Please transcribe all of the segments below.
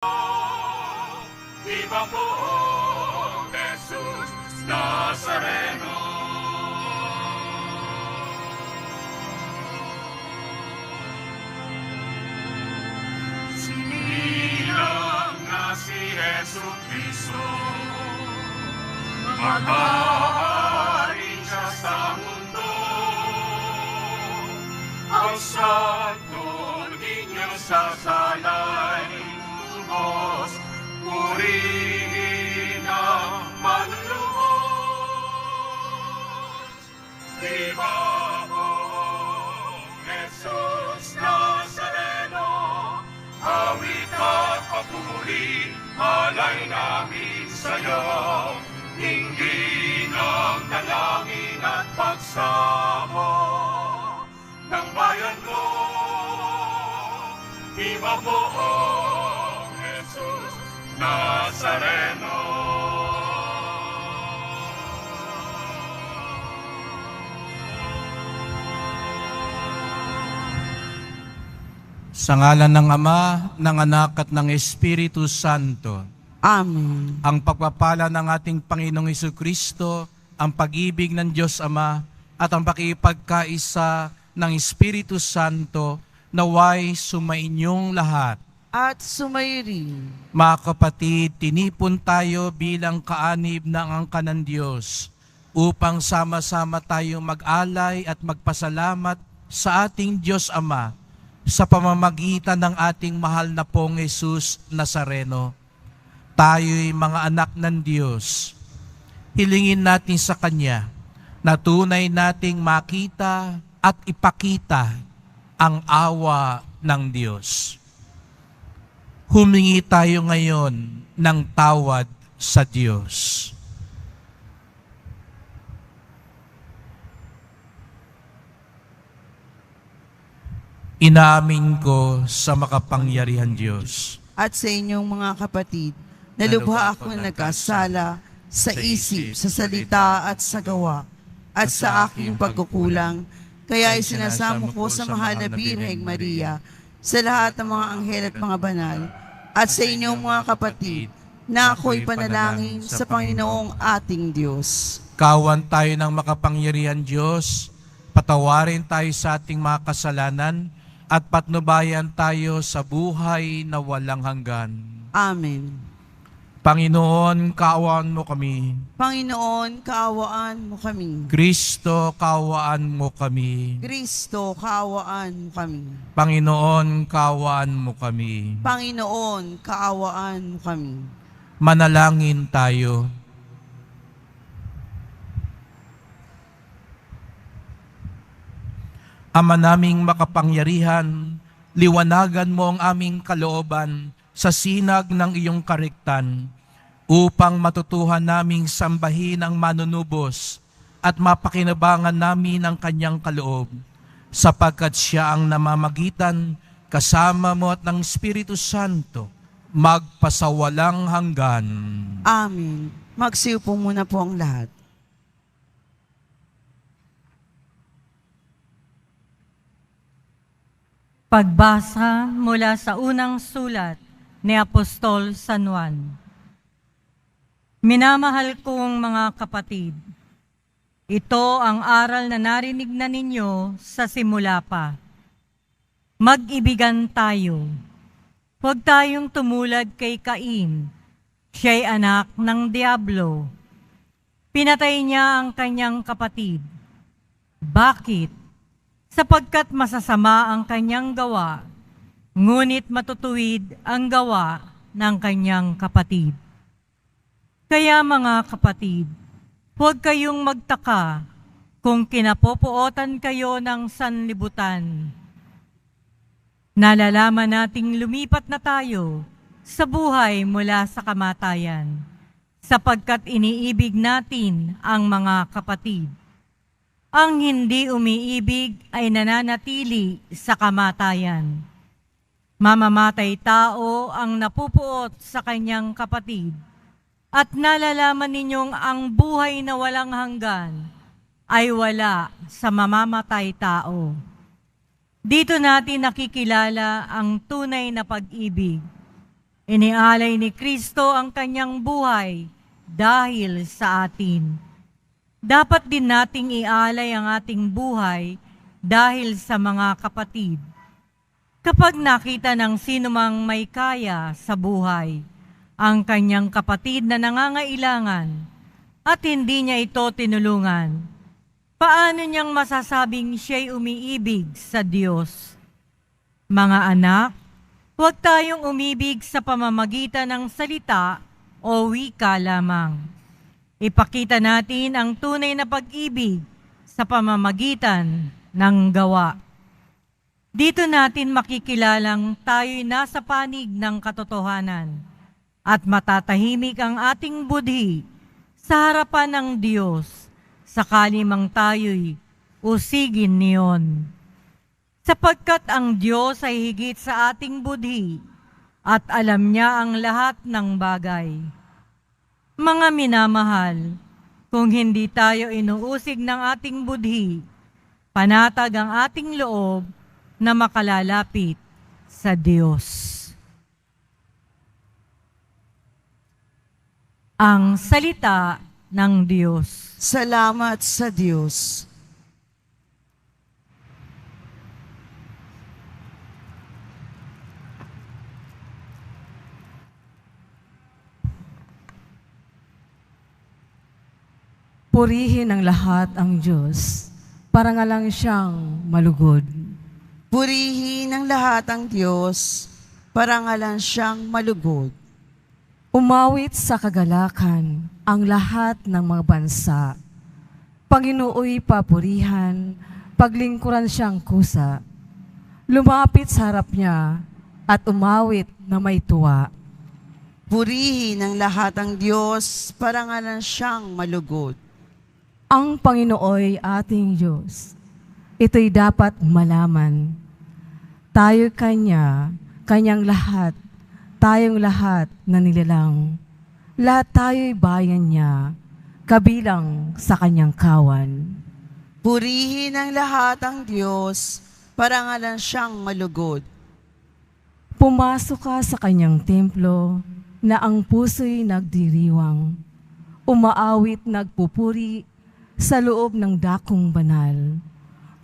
Viva po, Jesus Nazareno. Sinilang na si Jesucristo, mag-aari siya sa mundo. Ang Santo Niño sa salay lubos, purihin ang manlulubos. Viva po, Jesus Nazareno, awit at papuri, alay namin sa'yo. Hinggin ang dalangin at pagsamo ng bayan mo. Viva po, Jesus Nazareno. Sa ngalan ng Ama, ng Anak at ng Espiritu Santo. Amen. Ang pagpapala ng ating Panginoong Jesucristo, ang pag-ibig ng Diyos Ama, at ang pakipagkaisa ng Espiritu Santo, naway sumainyong lahat. At sumayo rin. Mga kapatid, tinipon tayo bilang kaanib ng angka ng Diyos upang sama-sama tayo mag-alay at magpasalamat sa ating Diyos Ama sa pamamagitan ng ating mahal na pong Jesus Nazareno. Tayo'y mga anak ng Diyos. Hilingin natin sa Kanya na tunay nating makita at ipakita ang awa ng Diyos. Humingi tayo ngayon ng tawad sa Diyos. Inaamin ko sa makapangyarihan Diyos At sa inyong mga kapatid, nalubha ako nagkasala sa isip, sa salita at sa gawa, at sa aking pagkukulang. Kaya isinasamo ko sa mahal na Birheng Maria, sa lahat ng mga anghel at mga banal, at sa inyong mga kapatid, na ako'y panalangin sa Panginoong ating Diyos. Kawan tayo ng makapangyarihan Diyos, patawarin tayo sa ating mga kasalanan, at patnubayan tayo sa buhay na walang hanggan. Amen. Panginoon, kaawaan mo kami. Panginoon, kaawaan mo kami. Kristo, kaawaan mo kami. Kristo, kaawaan mo kami. Panginoon, kaawaan mo kami. Panginoon, kaawaan mo kami. Manalangin tayo. Ama naming makapangyarihan, liwanagan mo ang aming kalooban sa sinag ng iyong kariktan upang matutuhan naming sambahin ang manunubos at mapakinabangan namin ang kanyang kaloob, sapagkat siya ang namamagitan kasama mo at ng Espiritu Santo magpasawalang hanggan. Amen. Magsiupo muna po ang lahat. Pagbasa mula sa unang sulat ni Apostol San Juan. Minamahal kong mga kapatid, ito ang aral na narinig na ninyo sa simula pa. Mag-ibigan tayo. Huwag tayong tumulad kay Cain. Siya'y anak ng Diablo. Pinatay niya ang kanyang kapatid. Bakit? Sapagkat masasama ang kanyang gawa, ngunit matutuwid ang gawa ng kanyang kapatid. Kaya mga kapatid, huwag kayong magtaka kung kinapopuotan kayo ng sanlibutan. Nalalaman nating lumipat na tayo sa buhay mula sa kamatayan, sapagkat iniibig natin ang mga kapatid. Ang hindi umiibig ay nananatili sa kamatayan. Mamamatay tao ang napupuot sa kanyang kapatid, at nalalaman ninyong ang buhay na walang hanggan ay wala sa mamamatay tao. Dito natin nakikilala ang tunay na pag-ibig. Inialay ni Kristo ang kanyang buhay dahil sa atin. Dapat din nating ialay ang ating buhay dahil sa mga kapatid. Kapag nakita ng sinumang may kaya sa buhay, ang kanyang kapatid na nangangailangan at hindi niya ito tinulungan, paano niyang masasabing siya'y umiibig sa Diyos? Mga anak, huwag tayong umibig sa pamamagitan ng salita o wika lamang. Ipakita natin ang tunay na pag-ibig sa pamamagitan ng gawa. Dito natin makikilalang tayo'y nasa panig ng katotohanan at matatahimik ang ating budhi sa harapan ng Diyos sakali mang tayo'y usigin niyon. Sapagkat ang Diyos ay higit sa ating budhi at alam niya ang lahat ng bagay. Mga minamahal, kung hindi tayo inuusig ng ating budhi, panatag ang ating loob na makalalapit sa Diyos. Ang salita ng Diyos. Salamat sa Diyos. Purihin ng lahat ang Diyos, parangalang siyang malugod. Purihin ng lahat ang Diyos, parangalan siyang malugod. Umawit sa kagalakan ang lahat ng mga bansa. Panginooy papurihan, paglingkuran siyang kusa. Lumapit sa harap niya at umawit na may tuwa. Purihin ng lahat ang Diyos, parangalan siyang malugod. Ang Panginooy ating Diyos, ito'y dapat malaman. Tayo kanyang lahat, tayong lahat na nilalang. Lahat tayo'y bayan niya, kabilang sa kanyang kawan. Purihin ng lahat ang Diyos, parangalan siyang malugod. Pumasok ka sa kanyang templo, na ang puso'y nagdiriwang. Umaawit nagpupuri sa loob ng dakong banal.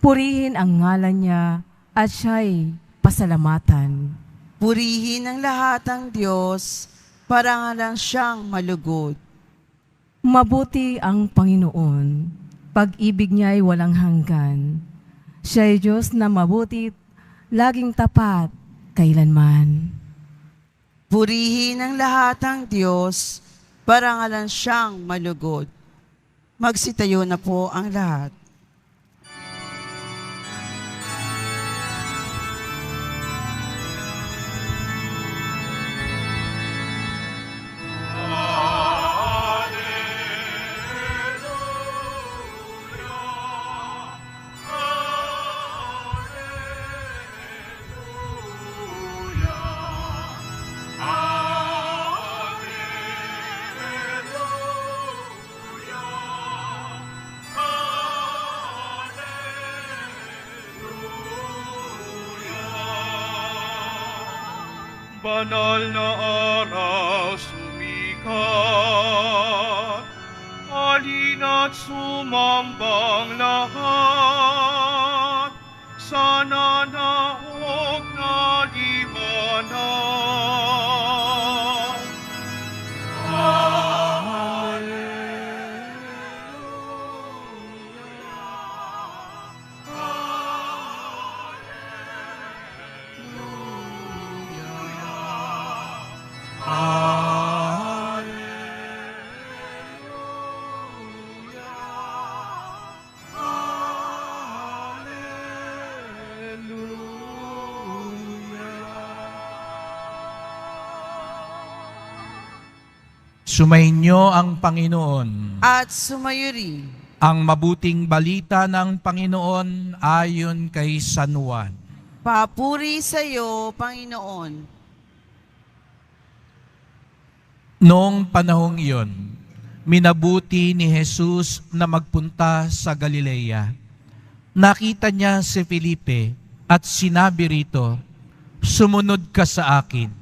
Purihin ang ngalan niya at siya'y pasalamatan. Purihin ng lahat ang Diyos, parangalan siyang malugod. Mabuti ang Panginoon, pag-ibig niya'y walang hanggan. Siya'y Diyos na mabuti, laging tapat, kailanman. Purihin ng lahat ang Diyos, parangalan siyang malugod. Magsitayo na po ang lahat. Banal na araw sumikat, halina't sumambang lahat, sana naog na liwanag. Sumainyo ang Panginoon. At sumayo rin. Ang mabuting balita ng Panginoon ayon kay San Juan. Papuri sa iyo, Panginoon. Noong panahong iyon, minabuti ni Jesus na magpunta sa Galilea. Nakita niya si Felipe at sinabi rito, "Sumunod ka sa akin."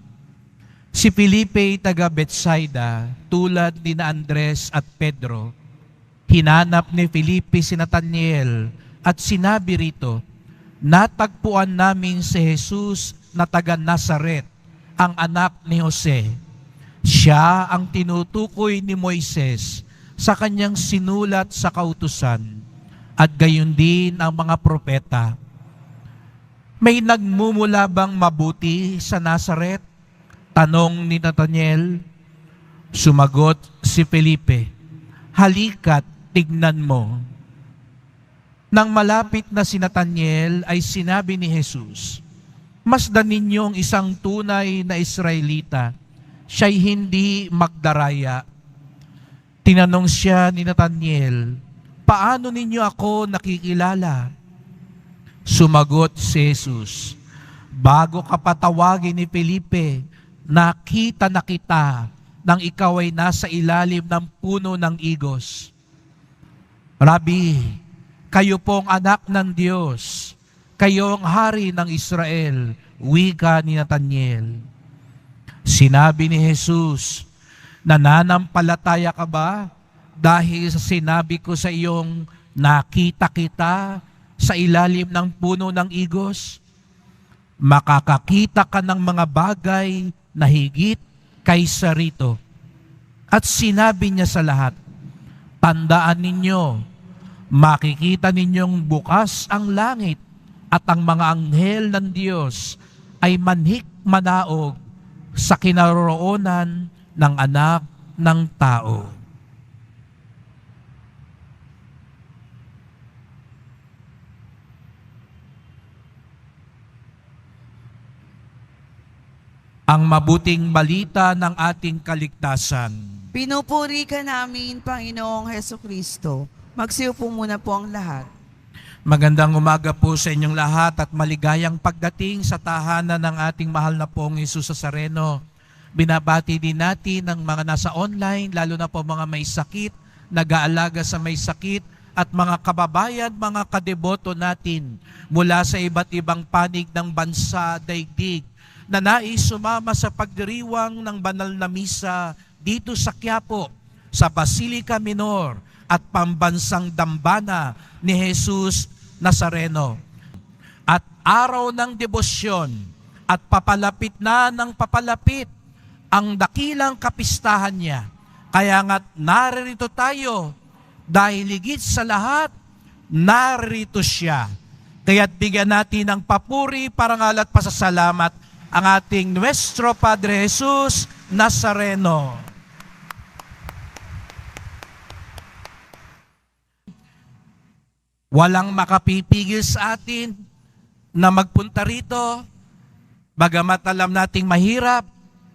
Si Felipe taga Betsaida, tulad ni na Andres at Pedro, hinanap ni Felipe si Nathaniel at sinabi rito, natagpuan namin si Jesus na taga Nazaret, ang anak ni Jose. Siya ang tinutukoy ni Moises sa kanyang sinulat sa kautusan at gayon din ang mga propeta. May nagmumula bang mabuti sa Nazaret? Tanong ni Nathaniel. Sumagot si Felipe, halika't tignan mo. Nang malapit na si Nathaniel ay sinabi ni Jesus, masdan ninyo ang isang tunay na Israelita, siya'y hindi magdaraya. Tinanong siya ni Nathaniel, paano ninyo ako nakikilala? Sumagot si Jesus, bago ka patawagin ni Felipe, nakita na kita nang ikaw ay nasa ilalim ng puno ng igos. Rabi, kayo pong anak ng Diyos, kayo ang hari ng Israel, wika ni Nathaniel. Sinabi ni Jesus, nananampalataya ka ba dahil sa sinabi ko sa iyong nakita kita sa ilalim ng puno ng igos? Makakakita ka ng mga bagay na higit kaysa rito. At sinabi niya sa lahat, tandaan ninyo, makikita ninyong bukas ang langit at ang mga anghel ng Diyos ay manhik manaog sa kinaroroonan ng anak ng tao. Ang mabuting balita ng ating kaligtasan. Pinupuri ka namin, Panginoong Heso Kristo. Magsiupo muna po ang lahat. Magandang umaga po sa inyong lahat at maligayang pagdating sa tahanan ng ating mahal na pong Jesus Nazareno. Binabati din natin ang mga nasa online, lalo na po mga may sakit, nag-aalaga sa may sakit, at mga kababayan, mga kadeboto natin mula sa iba't ibang panig ng bansa, daigdig, na nais sumama sa pagdiriwang ng banal na misa dito sa Quiapo, sa Basilica Minor at pambansang dambana ni Jesus Nazareno. At araw ng debosyon at papalapit na ng papalapit ang dakilang kapistahan niya. Kaya nga't naririto tayo dahil higit sa lahat, naririto siya. Kaya't bigyan natin ng papuri, parangal at pasasalamat ang ating Nuestro Padre Jesus Nazareno. Walang makapipigil sa atin na magpunta rito, bagamat alam nating mahirap,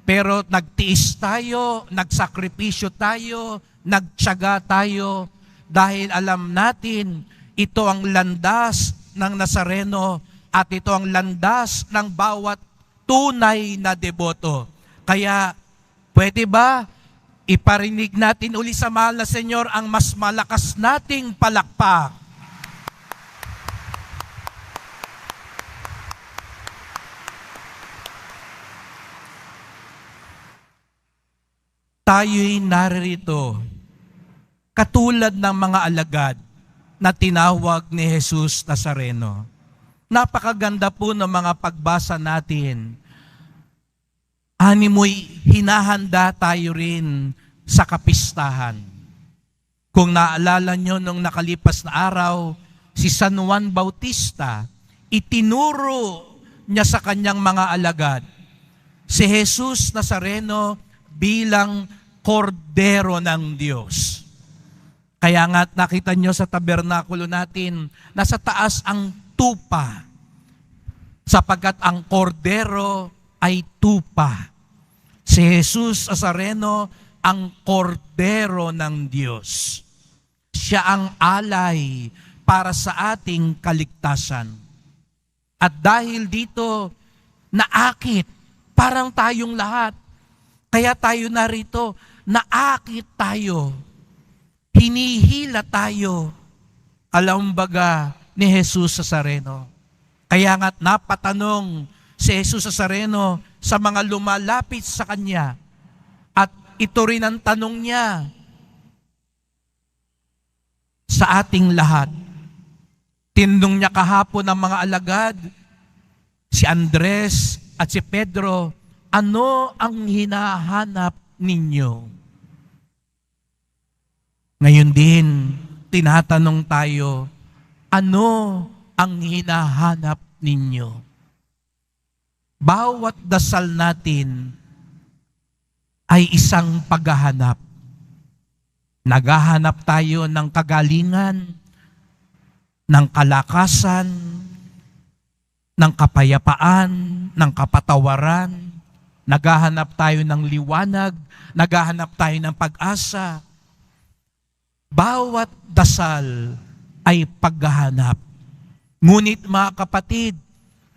pero nagtiis tayo, nagsakripisyo tayo, nagtiyaga tayo, dahil alam natin ito ang landas ng Nazareno at ito ang landas ng bawat tunay na deboto. Kaya, pwede ba iparinig natin uli sa mahal na Senyor ang mas malakas nating palakpak? Tayo'y naririto katulad ng mga alagad na tinawag ni Jesus Nazareno. Napakaganda po ng mga pagbasa natin. Animoy hinahanda tayo rin sa kapistahan. Kung naalala nyo nung nakalipas na araw, si San Juan Bautista, itinuro niya sa kanyang mga alagad si Jesus Nazareno bilang kordero ng Diyos. Kaya nga nakita nyo sa tabernakulo natin, nasa taas ang tupa, sapagkat ang kordero ay tupa. Si Jesus Nazareno ang kordero ng Diyos. Siya ang alay para sa ating kaligtasan. At dahil dito, naakit, parang tayong lahat. Kaya tayo narito, naakit tayo, hinihila tayo, alam baga ni Jesus Nazareno. Kaya nga't napatanong si Jesus Nazareno sa mga lumalapit sa Kanya. At ito rin ang tanong niya sa ating lahat. Tinanong niya kahapon ng mga alagad, si Andres at si Pedro, ano ang hinahanap ninyo? Ngayon din, tinatanong tayo, ano ang hinahanap ninyo? Bawat dasal natin ay isang paghahanap. Naghahanap tayo ng kagalingan, ng kalakasan, ng kapayapaan, ng kapatawaran. Naghahanap tayo ng liwanag, naghahanap tayo ng pag-asa. Bawat dasal ay paghahanap. Ngunit mga kapatid,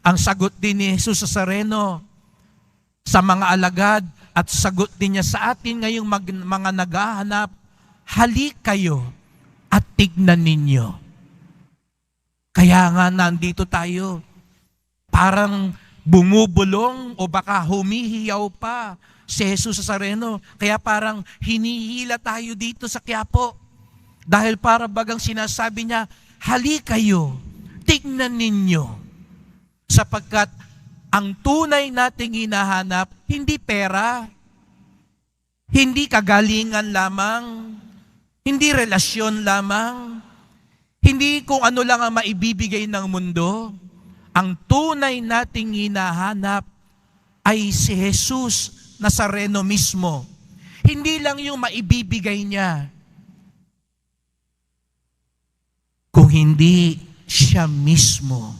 ang sagot din ni Jesus sa Nazareno sa mga alagad at sagot din niya sa atin ngayong mga naghahanap, halik kayo at tignan ninyo. Kaya nga nandito tayo, parang bumubulong o baka humihiyaw pa si Jesus sa Nazareno. Kaya parang hinihila tayo dito sa Quiapo. Dahil para bagang sinasabi niya, halik kayo, tignan ninyo. Sapagkat ang tunay nating hinahanap, hindi pera, hindi kagalingan lamang, hindi relasyon lamang, hindi kung ano lang ang maibibigay ng mundo. Ang tunay nating hinahanap ay si Jesus Nazareno mismo. Hindi lang yung maibibigay niya, kung hindi siya mismo.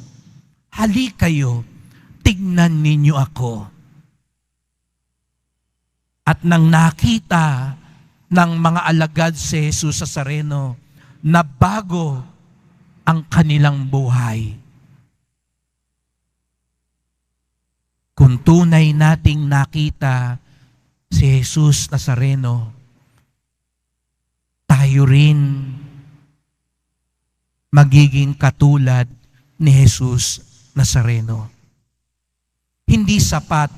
Halik kayo, tignan ninyo ako. At nang nakita ng mga alagad si Jesus sa Nazareno, nabago ang kanilang buhay. Kung tunay nating nakita si Jesus Nazareno, tayo rin magiging katulad ni Jesus Nazareno. Hindi sapat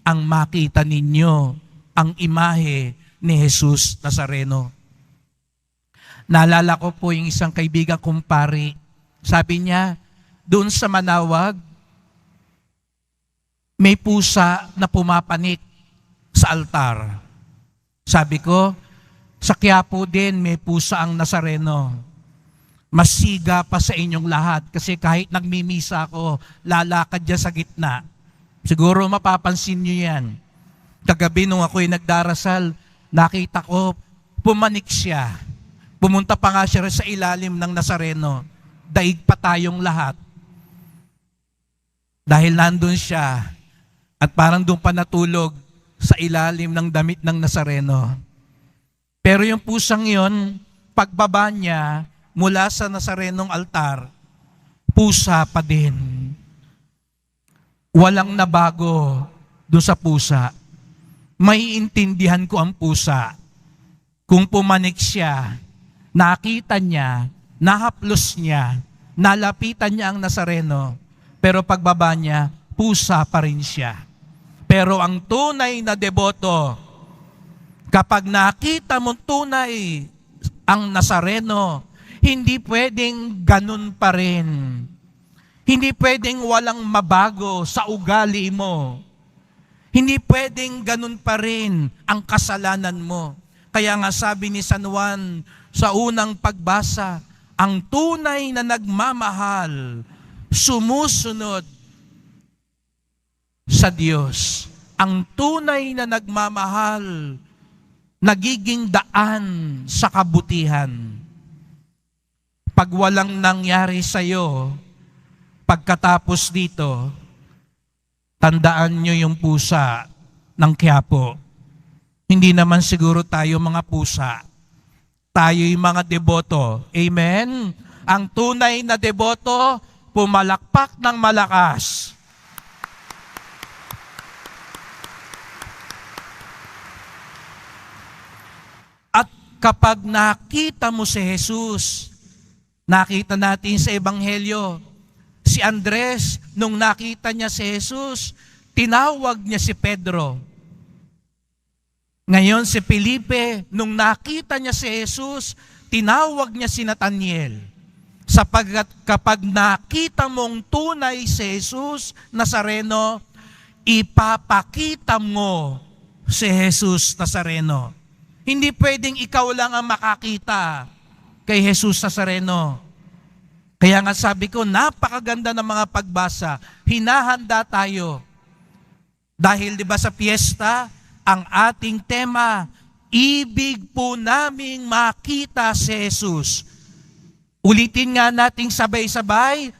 ang makita ninyo ang imahe ni Jesus Nazareno. Naalala ko po yung isang kaibigan kong pari. Sabi niya, doon sa Manawag, may pusa na pumapanik sa altar. Sabi ko, sa Quiapo din may pusa ang Nazareno. Mas siga pa sa inyong lahat kasi kahit nagmimisa ako, lalakad dyan sa gitna. Siguro mapapansin nyo yan. Kagabi nung ako'y nagdarasal, nakita ko, pumanik siya. Pumunta pa nga siya sa ilalim ng Nazareno. Daig pa tayong lahat. Dahil nandun siya at parang doon pa natulog sa ilalim ng damit ng Nazareno. Pero yung pusang yon, pagbaba niya, mula sa Nazarenong altar, pusa pa din. Walang nabago doon sa pusa. Maiintindihan ko ang pusa. Kung pumanik siya, nakita niya, nahaplos niya, nalapitan niya ang Nazareno, pero pagbaba niya, pusa pa rin siya. Pero ang tunay na deboto, kapag nakita mo tunay ang Nazareno, hindi pwedeng ganun pa rin. Hindi pwedeng walang mabago sa ugali mo. Hindi pwedeng ganun pa rin ang kasalanan mo. Kaya nga sabi ni San Juan sa unang pagbasa, ang tunay na nagmamahal, sumusunod sa Diyos. Ang tunay na nagmamahal, nagiging daan sa kabutihan. Pag walang nangyari sa'yo, pagkatapos dito, tandaan nyo yung pusa ng Quiapo. Hindi naman siguro tayo mga pusa. Tayo'y mga deboto. Amen? Ang tunay na deboto, pumalakpak ng malakas. At kapag nakita mo si Jesus, nakita natin sa Ebanghelyo, si Andres, nung nakita niya si Jesus, tinawag niya si Pedro. Ngayon si Felipe, nung nakita niya si Jesus, tinawag niya si Nathaniel. Sapagkat kapag nakita mong tunay si Jesus Nazareno, ipapakita mo si Jesus Nazareno. Hindi pwedeng ikaw lang ang makakita kay Jesus Nazareno. Kaya nga sabi ko, napakaganda ng mga pagbasa. Hinahanda tayo. Dahil di ba sa piyesta, ang ating tema, ibig po naming makita si Jesus. Ulitin nga nating sabay-sabay,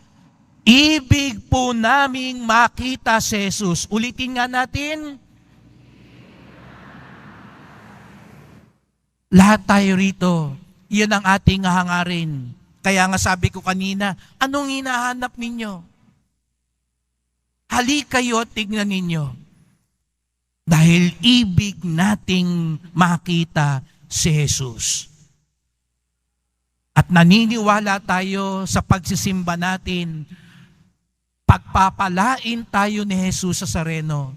ibig po naming makita si Jesus. Ulitin nga natin. Lahat tayo rito, yun ang ating hangarin. Kaya nga sabi ko kanina, anong hinahanap ninyo? Halika kayo at tignan ninyo. Dahil ibig nating makita si Jesus. At naniniwala tayo sa pagsisimba natin, pagpapalain tayo ni Jesus Nazareno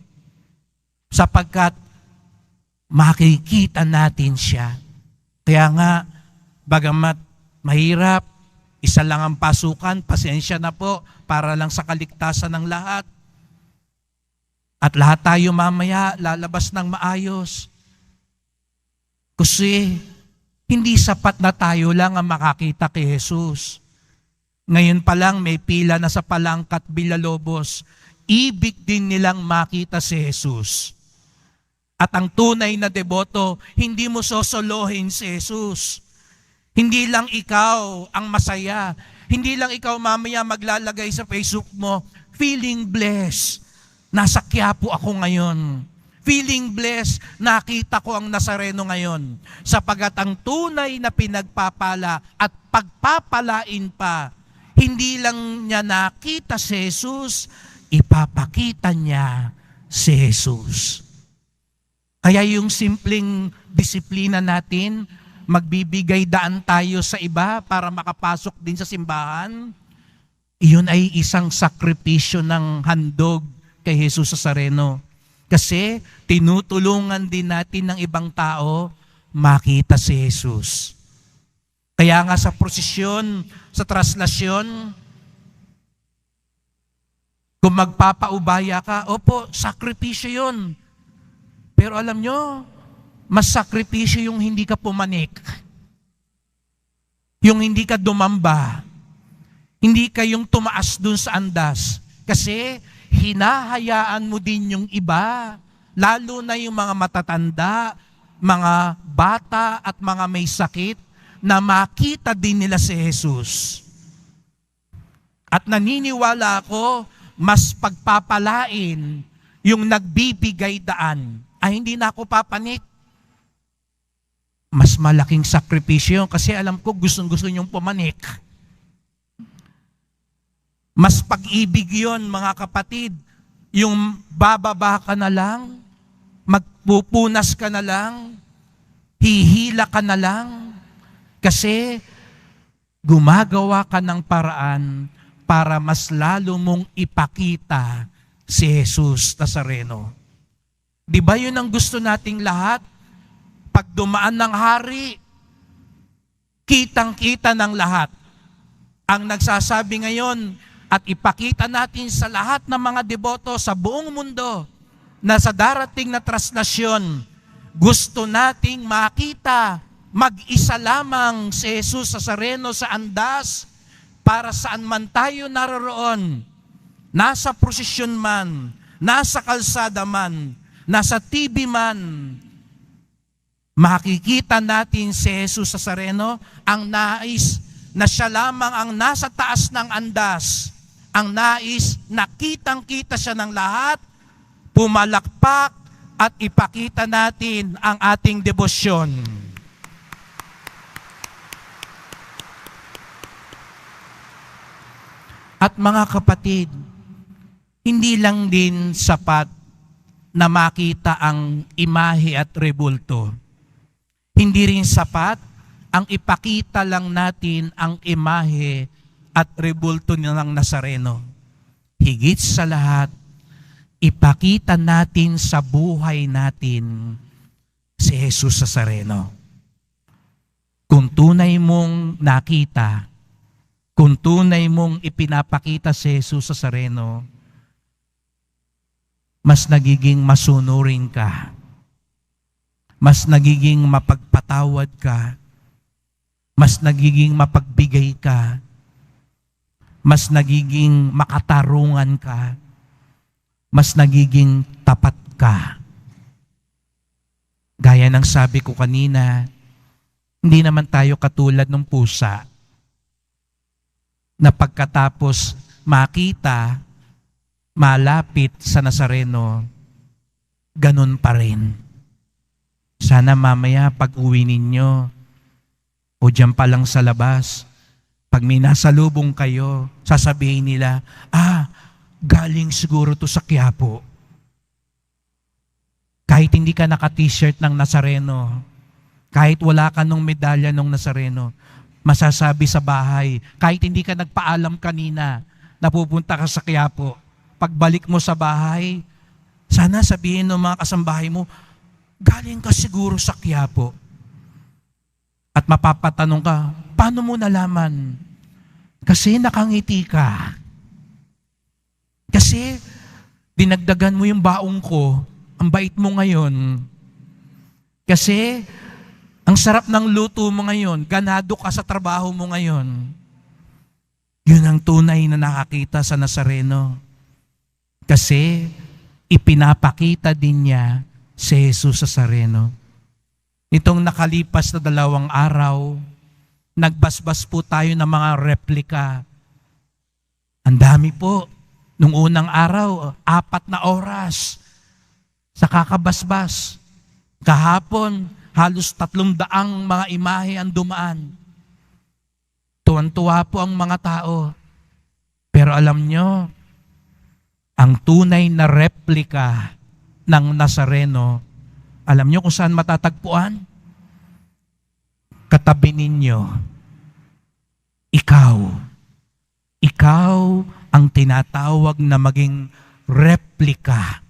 sapagkat makikita natin siya. Kaya nga, bagamat mahirap, isa lang ang pasukan, pasensya na po, para lang sa kaligtasan ng lahat. At lahat tayo mamaya lalabas ng maayos. Kasi hindi sapat na tayo lang ang makakita kay Jesus. Ngayon pa lang may pila na sa Palangkat Villalobos. Ibig din nilang makita si Jesus. At ang tunay na deboto, hindi mo sosolohin si Jesus. Hindi lang ikaw ang masaya. Hindi lang ikaw mamaya maglalagay sa Facebook mo, feeling blessed. Nasa Quiapo ako ngayon. Feeling blessed, nakita ko ang Nazareno ngayon. Sapagat ang tunay na pinagpapala at pagpapalain pa, hindi lang niya nakita si Jesus, ipapakita niya si Jesus. Kaya yung simpleng disiplina natin, magbibigay daan tayo sa iba para makapasok din sa simbahan, iyon ay isang sakripisyo ng handog kay Jesus Nazareno. Kasi tinutulungan din natin ng ibang tao makita si Jesus. Kaya nga sa prosesyon, sa traslasyon, kung magpapaubaya ka, opo, sakripisyo yun. Pero alam nyo, mas sakripisyo yung hindi ka pumanik. Yung hindi ka dumamba. Hindi ka yung tumaas dun sa andas. Kasi hinahayaan mo din yung iba, lalo na yung mga matatanda, mga bata at mga may sakit, na makita din nila si Jesus. At naniniwala ako, mas pagpapalain yung nagbibigay daan. Ay, hindi na ako papanik. Mas malaking sakripisyo kasi alam ko gustong-gusto niyong pumanik. Mas pag-ibig yun, mga kapatid, yung bababa ka na lang, magpupunas ka na lang, hihila ka na lang, kasi gumagawa ka ng paraan para mas lalo mong ipakita si Jesus Nazareno. Di ba yun ang gusto nating lahat? Pag dumaan ng hari, kitang-kita ng lahat. Ang nagsasabi ngayon, at ipakita natin sa lahat ng mga deboto sa buong mundo na sa darating na traslasyon, gusto nating makita mag-isa lamang si Jesus Nazareno sa andas para saan man tayo naroroon, nasa prosesyon man, nasa kalsada man, nasa TV man, makikita natin si Jesus Nazareno, ang nais na siya lamang ang nasa taas ng andas, ang nais na kitang-kita siya ng lahat, pumalakpak at ipakita natin ang ating debosyon. At mga kapatid, hindi lang din sapat na makita ang imahe at rebulto. Hindi rin sapat ang ipakita lang natin ang imahe at rebulto ng Nazareno. Higit sa lahat, ipakita natin sa buhay natin si Jesus Nazareno. Kung tunay mong nakita, kung tunay mong ipinapakita si Jesus Nazareno, mas nagiging masunurin ka, mas nagiging mapagpatawad ka, mas nagiging mapagbigay ka, mas nagiging makatarungan ka, mas nagiging tapat ka. Gaya ng sabi ko kanina, hindi naman tayo katulad ng pusa na pagkatapos makita, malapit sa Nazareno, ganun pa rin. Sana mamaya pag uwi ninyo o dyan pa lang sa labas, pag may nasalubong kayo, sasabihin nila, galing siguro to sa Quiapo. Kahit hindi ka naka-t-shirt ng Nazareno, kahit wala ka nung medalya ng Nazareno, masasabi sa bahay, kahit hindi ka nagpaalam kanina, napupunta ka sa Quiapo, pagbalik mo sa bahay, sana sabihin ng mga kasambahay mo, galing ka siguro sa Quiapo. At mapapatanong ka, paano mo nalaman? Kasi nakangiti ka. Kasi dinagdagan mo yung baong ko, ang bait mo ngayon. Kasi ang sarap ng luto mo ngayon, ganado ka sa trabaho mo ngayon. Yun ang tunay na nakakita sa Nazareno. Kasi ipinapakita din niya si Jesus Nazareno. Nitong nakalipas na 2 araw, nagbasbas po tayo ng mga replika. Ang dami po. Nung unang araw, 4 na oras sa kakabasbas. Kahapon, halos 300 mga imahe ang dumaan. Tuwan-tuwa po ang mga tao. Pero alam nyo, ang tunay na replika ng Nazareno, alam nyo kung saan matatagpuan? Katabi ninyo, ikaw ang tinatawag na maging replika,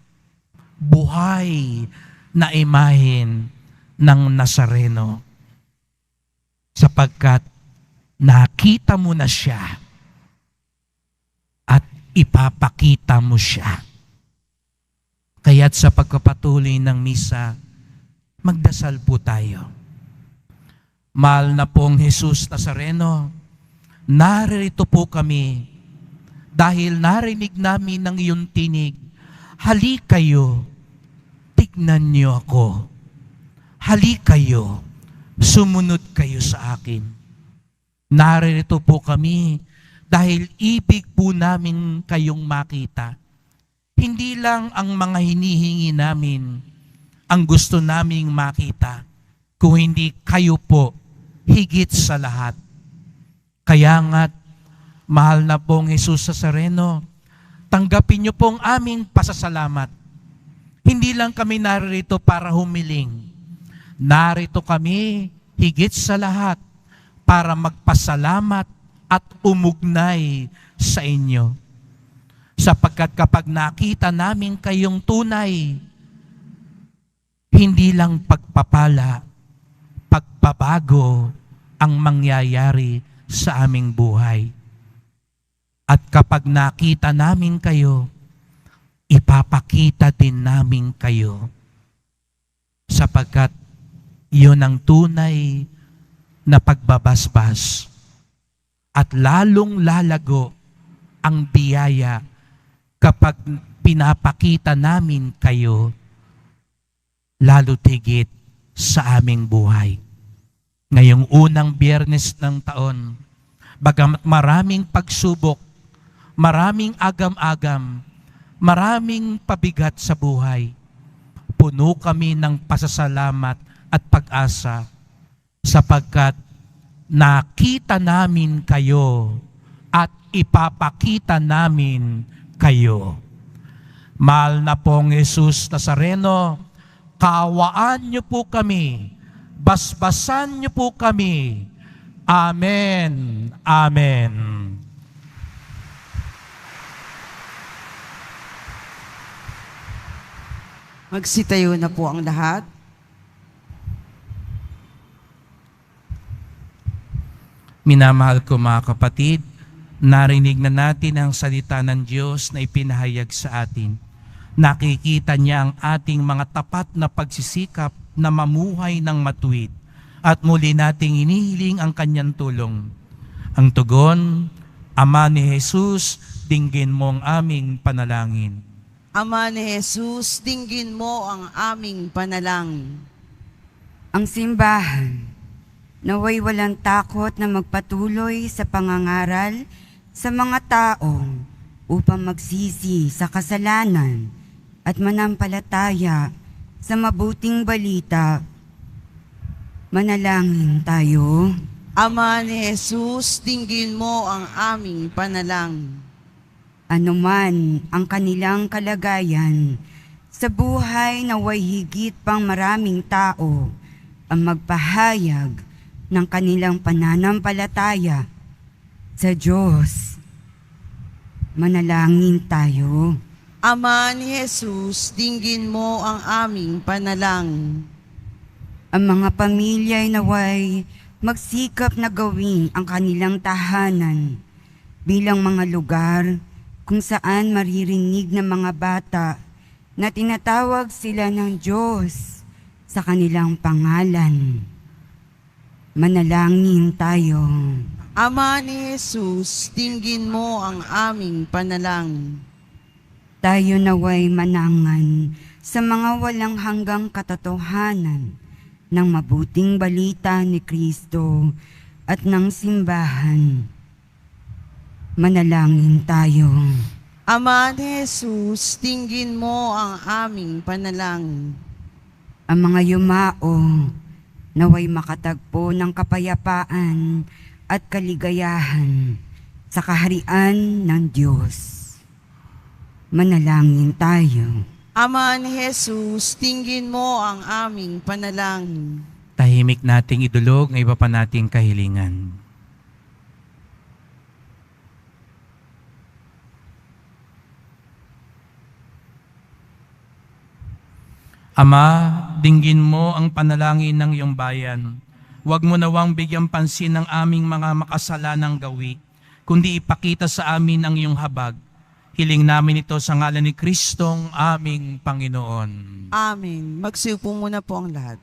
buhay na imahen ng Nazareno. Sapagkat nakita mo na siya at ipapakita mo siya. Kaya't sa pagpapatuloy ng misa, magdasal po tayo. Mahal na pong Jesus Nazareno, narito po kami dahil narinig namin ng iyong tinig. Halik kayo, tignan niyo ako. Halik kayo, sumunod kayo sa akin. Narito po kami dahil ibig po namin kayong makita. Hindi lang ang mga hinihingi namin ang gusto naming makita, kung hindi kayo po higit sa lahat. Kaya nga't, mahal na pong Jesus Nazareno, tanggapin niyo pong aming pasasalamat. Hindi lang kami narito para humiling. Narito kami higit sa lahat para magpasalamat at umugnay sa inyo. Sapagkat kapag nakita namin kayong tunay, hindi lang pagpapala, pagbabago ang mangyayari sa aming buhay. At kapag nakita namin kayo, ipapakita din namin kayo. Sapagkat yun ang tunay na pagbabasbas. At lalong lalago ang biyaya kapag pinapakita namin kayo, lalo tigit sa aming buhay. Ngayong unang Biyernes ng taon, bagamat maraming pagsubok, maraming agam-agam, maraming pabigat sa buhay, puno kami ng pasasalamat at pag-asa sapagkat nakita namin kayo at ipapakita namin kayo. Mahal na pong Jesus Nazareno, kaawaan niyo po kami, basbasan niyo po kami. Amen. Amen. Magsitayo na po ang lahat. Minamahal ko mga kapatid, narinig na natin ang salita ng Diyos na ipinahayag sa atin. Nakikita niya ang ating mga tapat na pagsisikap na mamuhay ng matuwid at muli nating inihiling ang kanyang tulong. Ang tugon, Ama ni Jesus, dinggin mo ang aming panalangin. Ama ni Jesus, dinggin mo ang aming panalangin. Ang simbahan, naway walang takot na magpatuloy sa pangangaral sa mga tao upang magsisi sa kasalanan at manampalataya sa mabuting balita. Manalangin tayo. Ama ni Jesus, dinggin mo ang aming panalangin. Anuman ang kanilang kalagayan, sa buhay naway higit pang maraming tao ang magpahayag ng kanilang pananampalataya sa Diyos. Manalangin tayo. Ama ni Jesus, dinggin mo ang aming panalangin. Ang mga pamilya'y naway magsikap na gawin ang kanilang tahanan bilang mga lugar kung saan maririnig ng mga bata na tinatawag sila ng Diyos sa kanilang pangalan. Manalangin tayo. Ama ni Jesus, dinggin mo ang aming panalangin. Tayo naway manangan sa mga walang hanggang katotohanan ng mabuting balita ni Kristo at ng simbahan. Manalangin tayo. Ama ni Jesus, dinggin mo ang aming panalangin. Ang mga yumao naway makatagpo ng kapayapaan at kaligayahan sa kaharian ng Diyos. Manalangin tayo. Ama ni Jesus, dinggin mo ang aming panalangin. Tahimik nating idulog ng iba pa nating kahilingan. Ama, dinggin mo ang panalangin ng iyong bayan. Huwag mo nawang bigyan pansin ng aming mga makasalanang gawi, kundi ipakita sa amin ang iyong habag. Hiling namin ito sa ngalan ni Kristong aming Panginoon. Amen. Magsiupo muna po ang lahat.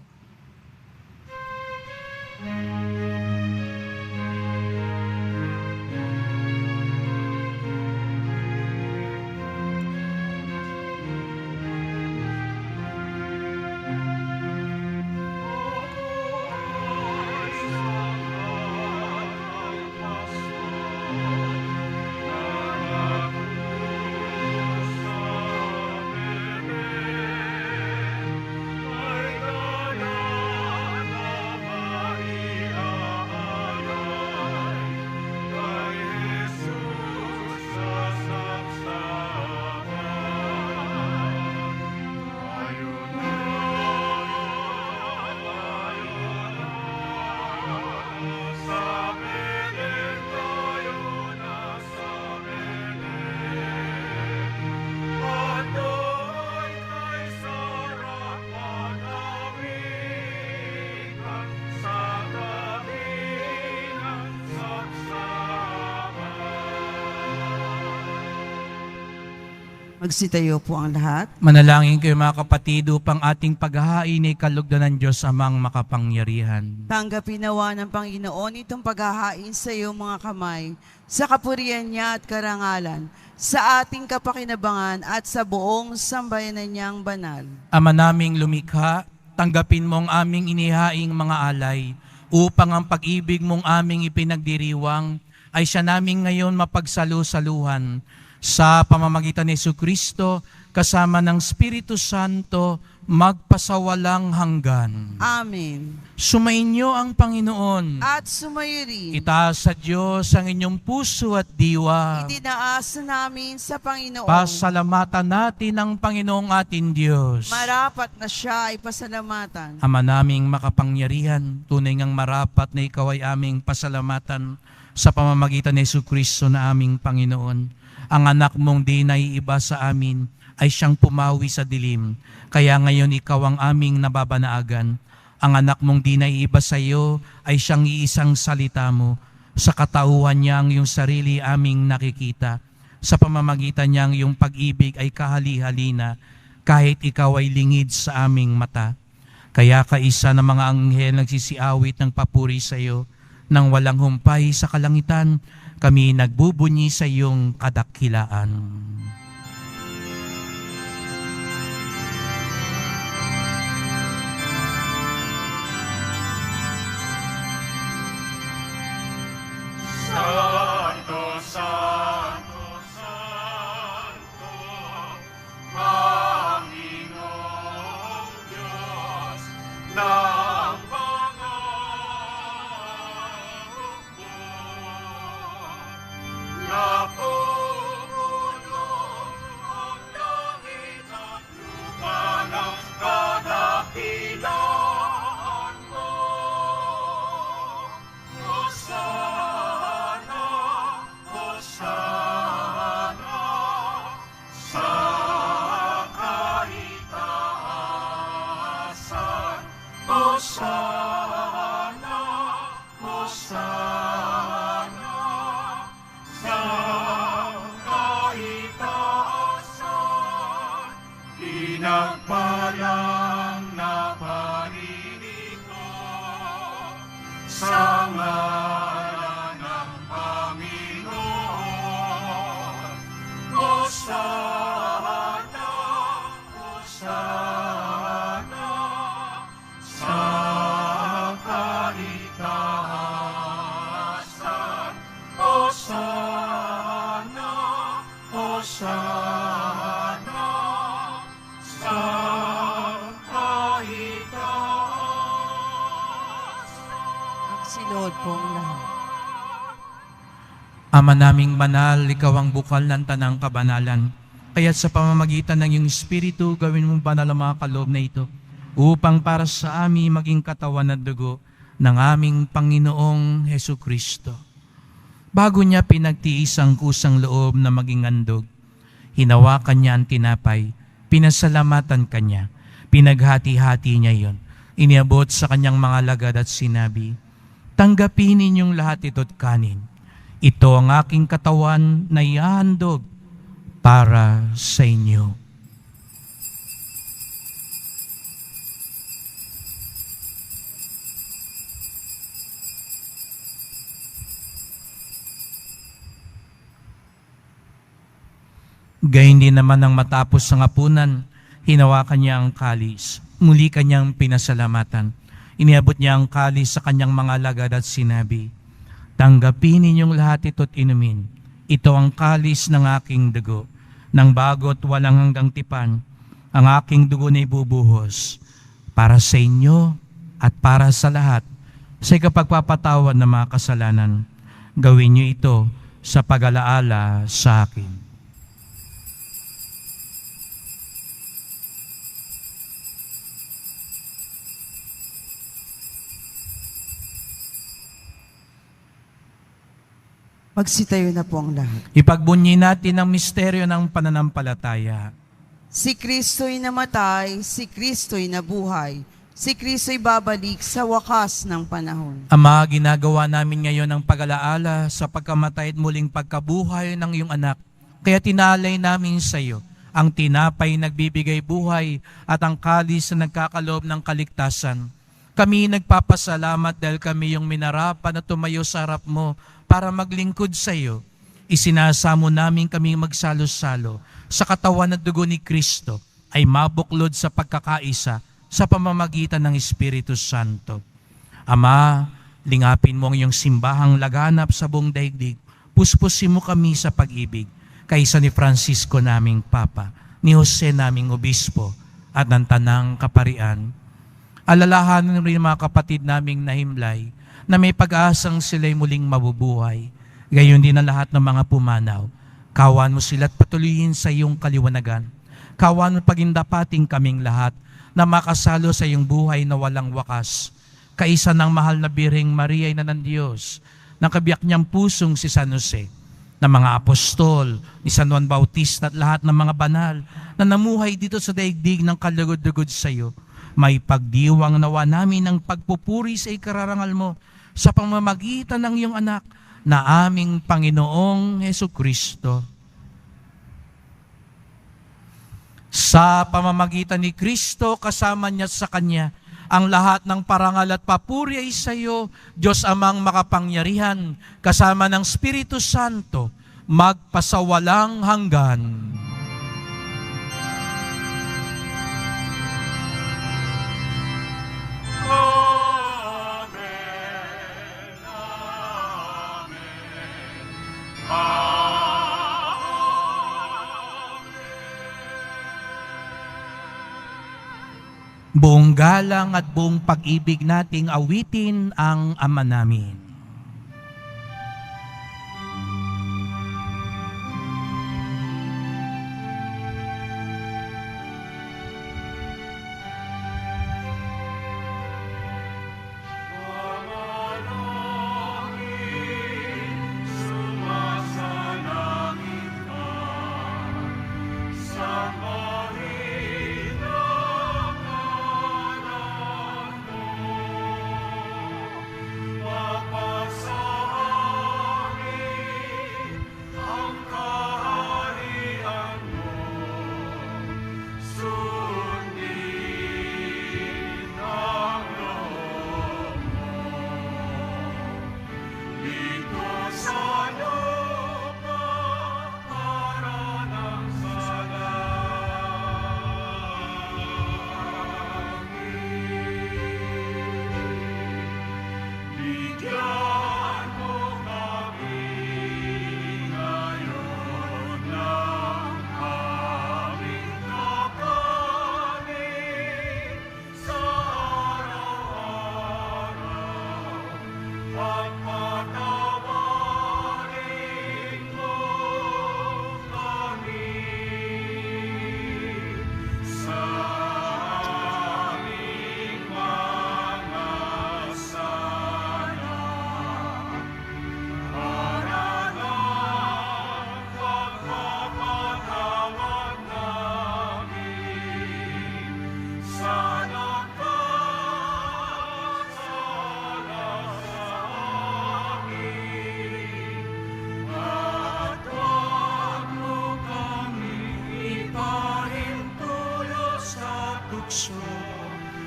Magsitayo po ang lahat. Manalangin kayo mga kapatid upang ating paghahain ay kalugdan ng Diyos amang makapangyarihan. Tanggapin nawa ng Panginoon itong paghahain sa iyong mga kamay, sa kapurihan niya at karangalan, sa ating kapakinabangan at sa buong sambayanan niyang banal. Ama naming lumikha, tanggapin mo ang aming inihaing mga alay, upang ang pag-ibig mong aming ipinagdiriwang ay siya namin ngayon mapagsalu-saluhan sa pamamagitan ni Jesucristo kasama ng Espiritu Santo magpasawalang hanggan. Amen. Sumainyo ang Panginoon. At sumayo rin. Itaas sa Diyos ang inyong puso at diwa. Itinaasa namin sa Panginoon. Pasalamatan natin ang Panginoong ating Diyos. Marapat na siya ay pasalamatan. Ama naming makapangyarihan, tunay ngang marapat na ikaw ay aming pasalamatan sa pamamagitan ni Jesucristo na aming Panginoon. Ang anak mong di naiiba sa amin ay siyang pumawi sa dilim. Kaya ngayon ikaw ang aming nababanaagan. Ang anak mong di naiiba sa iyo ay siyang iisang salita mo. Sa katauhan niya ang iyong sarili aming nakikita. Sa pamamagitan niya ang iyong pag-ibig ay kahali-halina, kahit ikaw ay lingid sa aming mata. Kaya kaisa ng mga anghel nagsisiawit ng papuri sa iyo, nang walang humpay sa kalangitan, kami nagbubunyi sa iyong kadakilaan. Santo, Santo, Santo, Panginoong Diyos ng mga hukbo. Napupuno ang langit at lupa ng kadakilaan mo. Hosana, Hosana, sa kaitaasan. Hosana, Hosana, sa kaitaasan. Pinagpalang na paririto sa ngalan ng Panginoon. Hosana, Hosana, sa kaitaasan. Hosana, Hosana, sa kaitaasan. Magsilod po ang lahat. Ama naming banal, ikaw ang bukal ng tanang kabanalan. Kaya't sa pamamagitan ng iyong Espiritu, gawin mo banal ang mga kaloob na ito, upang para sa amin maging katawan at dugo ng aming Panginoong Hesu Kristo. Bago niya pinagtiis ang kusang loob na maging handog, hinawakan niya ang tinapay, pinasalamatan kanya, pinaghati-hati niya yon, iniabot sa kanyang mga lagad at sinabi, "Tanggapin ninyong lahat ito't kanin. Ito ang aking katawan na ihahandog para sa inyo." Gayun din naman nang matapos ang hapunan, hinawakan niya ang kalis. Muli kanyang pinasalamatan. Iniabot niya ang kalis sa kanyang mga lagad at sinabi, "Tanggapin ninyong lahat ito't inumin. Ito ang kalis ng aking dugo, ng bago't walang hanggang tipan. Ang aking dugo na ibubuhos para sa inyo at para sa lahat sa ikapagpapatawad ng mga kasalanan. Gawin niyo ito sa pag-alaala sa akin." Magsitayo na po ang lahat. Ipagbunyi natin ang misteryo ng pananampalataya. Si Kristo'y namatay, si Kristo'y nabuhay, si Kristo'y babalik sa wakas ng panahon. Ama, ginagawa namin ngayon ang pag-alaala sa pagkamatay at muling pagkabuhay ng iyong anak. Kaya tinalay namin sa iyo ang tinapay nagbibigay buhay at ang kalis na nagkakaloob ng kaligtasan. Kami nagpapasalamat dahil kami yung minarapan na tumayo sa harap mo para maglingkod sa iyo. Isinasamo namin kami magsalo-salo sa katawan at dugo ni Kristo ay mabuklod sa pagkakaisa sa pamamagitan ng Espiritu Santo. Ama, lingapin mo ang iyong simbahang laganap sa buong daigdig. Puspusin mo kami sa pag-ibig kaysa ni Francisco naming Papa, ni Jose naming Obispo at ng Tanang Kaparian. Alalahanin rin mga kapatid naming nahimlay na may pag-asang sila'y muling mabubuhay. Gayon din ang lahat ng mga pumanaw. Kawan mo sila't patuloyin sa iyong kaliwanagan. Kawan mo pagindapating kaming lahat na makasalo sa iyong buhay na walang wakas. Kaisa ng mahal na Birheng Maria na ng Diyos, ng kabiyak niyang pusong si San Jose, ng mga apostol, ni San Juan Bautista at lahat ng mga banal na namuhay dito sa daigdig ng kalugod-lugod sa iyo. May pagdiwang nawa namin ng pagpupuri sa ikararangal mo sa pamamagitan ng iyong anak na aming Panginoong Hesukristo. Sa pamamagitan ni Kristo, kasama niya sa Kanya, ang lahat ng parangal at papuri ay sa iyo, Diyos Amang makapangyarihan, kasama ng Espiritu Santo, magpasawalang hanggan. Buong galang at buong pag-ibig nating awitin ang Ama namin.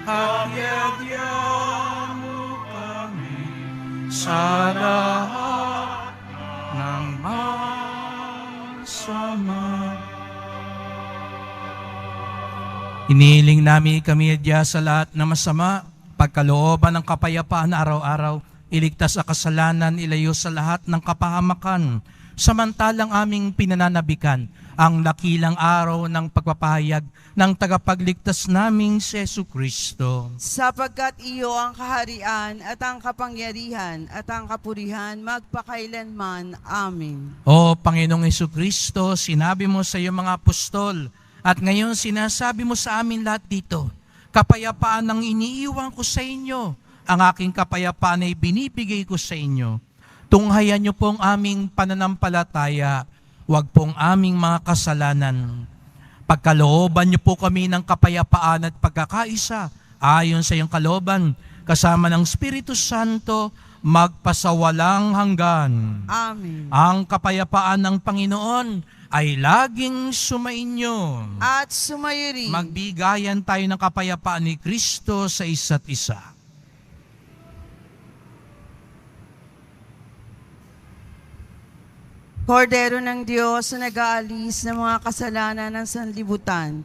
Hagyadya mo kami sa lahat ng masama. Inihiling namin kami adya sa lahat ng masama, pagkalooban ng kapayapaan araw-araw, iligtas sa kasalanan, ilayo sa lahat ng kapahamakan, samantalang aming pinananabikan ang dakilang araw ng pagpapahayag ng tagapagligtas naming si Jesucristo. Sapagkat iyo ang kaharian at ang kapangyarihan at ang kapurihan magpakailanman. Amen. O Panginoong Jesucristo, sinabi mo sa iyong mga apostol at ngayon sinasabi mo sa amin lahat dito, kapayapaan ang iniiwan ko sa inyo, ang aking kapayapaan ay binibigay ko sa inyo. Tunghayan niyo pong aming pananampalataya, huwag pong aming mga kasalanan. Pagkalooban niyo po kami ng kapayapaan at pagkakaisa, ayon sa iyong kalooban, kasama ng Espiritu Santo, magpasawalang hanggan. Amen. Ang kapayapaan ng Panginoon ay laging sumainyo. At sumayo rin. Magbigayan tayo ng kapayapaan ni Kristo sa isa't isa. Kordero ng Diyos na nag-aalis ng mga kasalanan ng sanlibutan,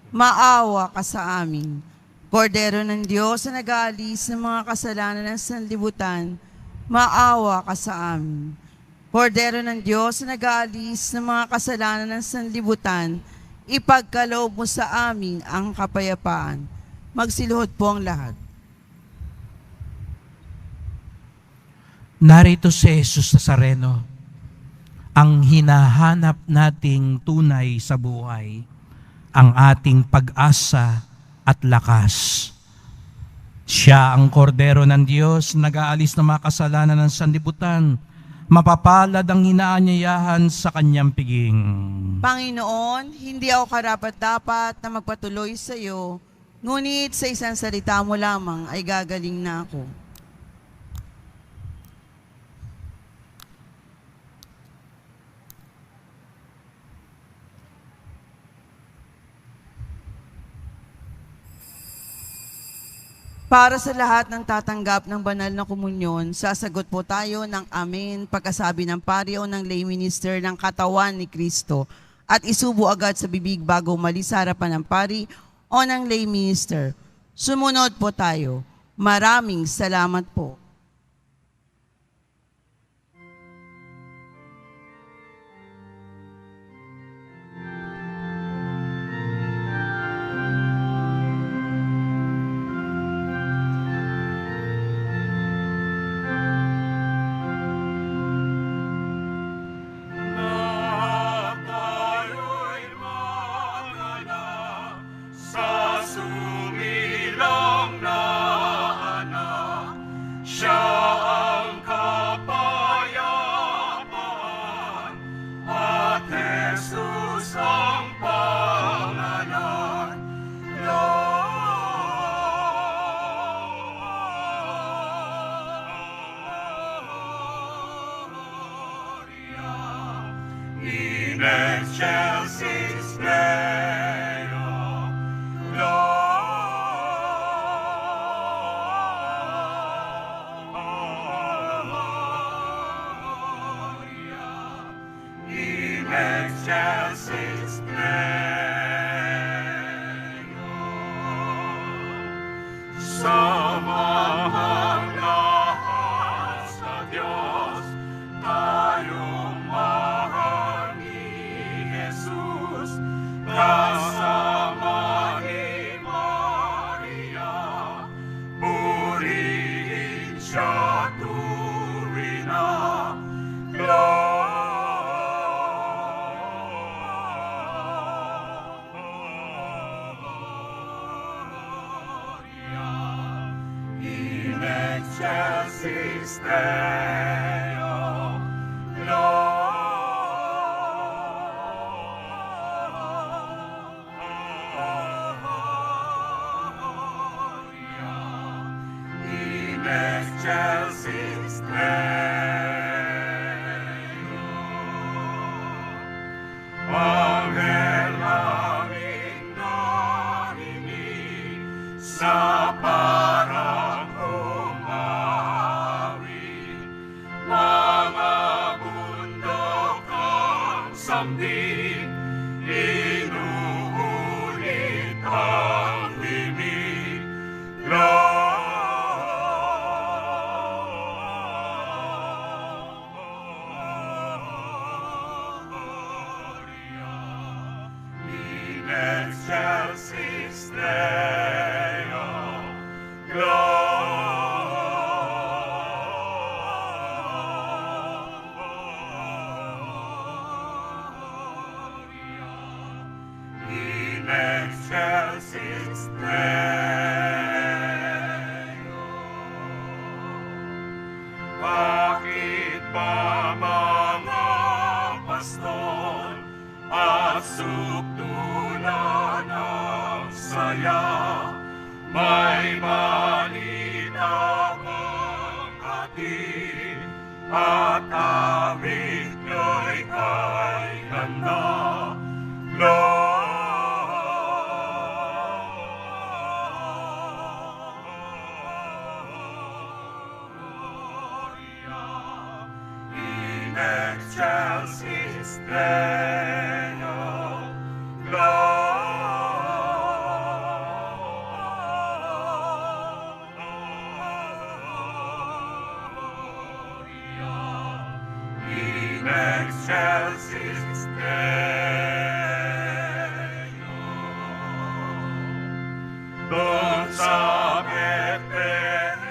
maawa ka sa amin. Kordero ng Diyos na nag-aalis ng mga kasalanan ng sanlibutan, maawa ka sa amin. Kordero ng Diyos na nag-aalis ng mga kasalanan ng sanlibutan, ipagkaloob mo sa amin ang kapayapaan. Magsiluhod po ang lahat. Narito si Jesus Nazareno, ang hinahanap nating tunay sa buhay, ang ating pag-asa at lakas. Siya ang kordero ng Diyos, nag-aalis ng mga kasalanan ng sanlibutan, Mapapalad ang inaanyayahan sa kanyang piging. Panginoon, hindi ako karapat-dapat na magpatuloy sa iyo, ngunit sa isang salita mo lamang ay gagaling na ako. Para sa lahat ng tatanggap ng banal na komunyon, sasagot po tayo ng amen pagkasabi ng pari o ng lay minister ng katawan ni Kristo at isubo agad sa bibig bago umalis sa harapan ng pari o ng lay minister. Sumunod po tayo. Maraming salamat po. Na tayo'y maganap sa sumilang na anak. Siya ang kapayapaan at Jesus ang pangalan. Gloria in excelsis Deo. Gloria in excelsis Deo. Samahang lahat sa Diyos, tayong mahal ni Jesus, kasama ni Maria, purihin siya turina. Gloria in excelsis Deo. Gloria in excelsis Deo. Anghel aming narinig sa parang umawit, mga bundok ang samdin, inuulit ang himig. Gloria in excelsis Deo. Gloria in excelsis Deo. Bakit ba mga pastor at sukdulan ang saya? May balita kang hatid at awit nyo'y kay ganda. Gloria in excelsis Deo. Gloria in excelsis Deo. Doon sa Bethlehem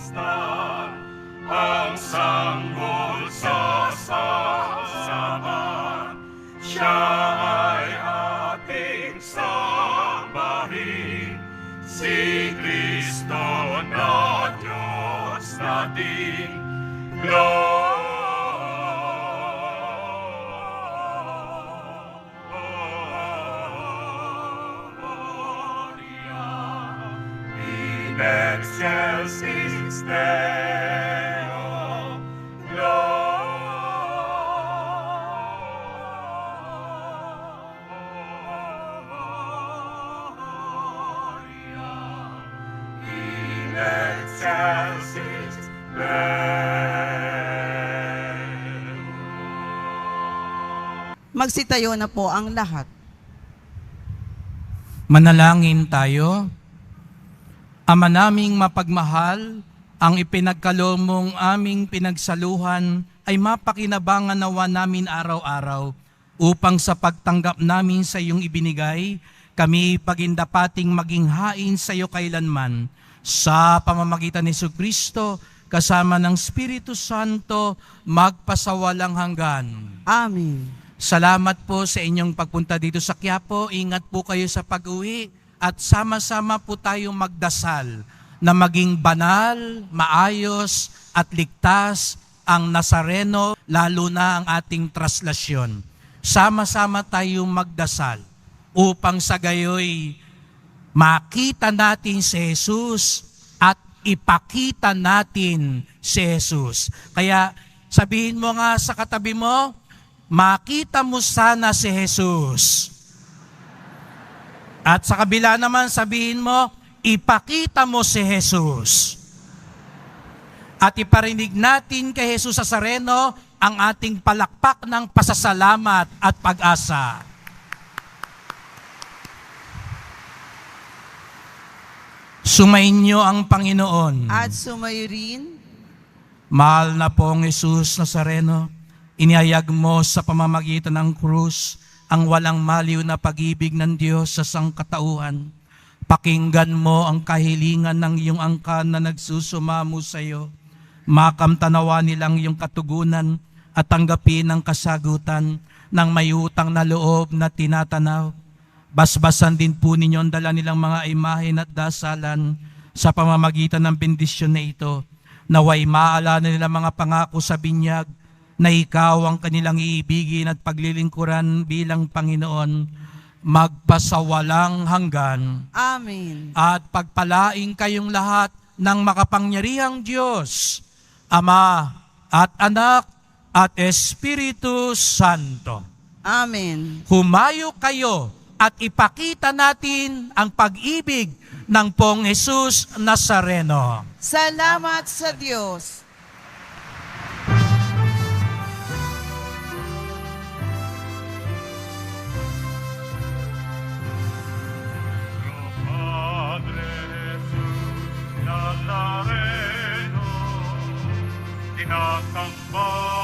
star, ang sanggol sa sasaman, siya ay ating sambahin, si Kristo na Diyos natin. Gloria excelsis Deo Gloria, in excelsis Deo. Magsitayo na po ang lahat. Manalangin tayo. Ama naming mapagmahal, ang ipinagkaloob mong aming pinagsaluhan ay mapakinabangan nawa namin araw-araw upang sa pagtanggap namin sa iyong ibinigay, kami pagindapating maging hain sa iyo kailanman. Sa pamamagitan ni Jesucristo, kasama ng Espiritu Santo, magpasawalang hanggan. Amen. Salamat po sa inyong pagpunta dito sa Quiapo. Ingat po kayo sa pag-uwi at sama-sama po tayong magdasal na maging banal, maayos at ligtas ang Nazareno, lalo na ang ating traslasyon. Sama-sama tayong magdasal upang sa gayoy makita natin si Jesus at ipakita natin si Jesus. Kaya sabihin mo nga sa katabi mo, makita mo sana si Jesus. At sa kabila naman sabihin mo, ipakita mo si Jesus. At iparinig natin kay Jesus Nazareno ang ating palakpak ng pasasalamat at pag-asa. Sumainyo ang Panginoon. At sumayo rin Mahal na pong Jesus Nazareno, inihayag mo sa pamamagitan ng krus ang walang maliw na pag-ibig ng Diyos sa sangkatauhan. Pakinggan mo ang kahilingan ng iyong angkan na nagsusumamo sa iyo. Makamtanawa nilang iyong katugunan at tanggapin ang kasagutan ng may utang na loob na tinatanaw. Basbasan din po ninyo ang dala nilang mga imahen at dasalan sa pamamagitan ng bendisyon na ito. Naway maalala nila mga pangako sa binyag na ikaw ang kanilang iibigin at paglilingkuran bilang Panginoon, magpasawalang hanggan. Amen. At pagpalaing kayong lahat ng makapangyarihang Diyos, Ama at Anak at Espiritu Santo. Amen. Humayo kayo at ipakita natin ang pag-ibig ng Pong Jesus Nazareno. Salamat sa Diyos. Padre Jesus Nazareno, tinatambay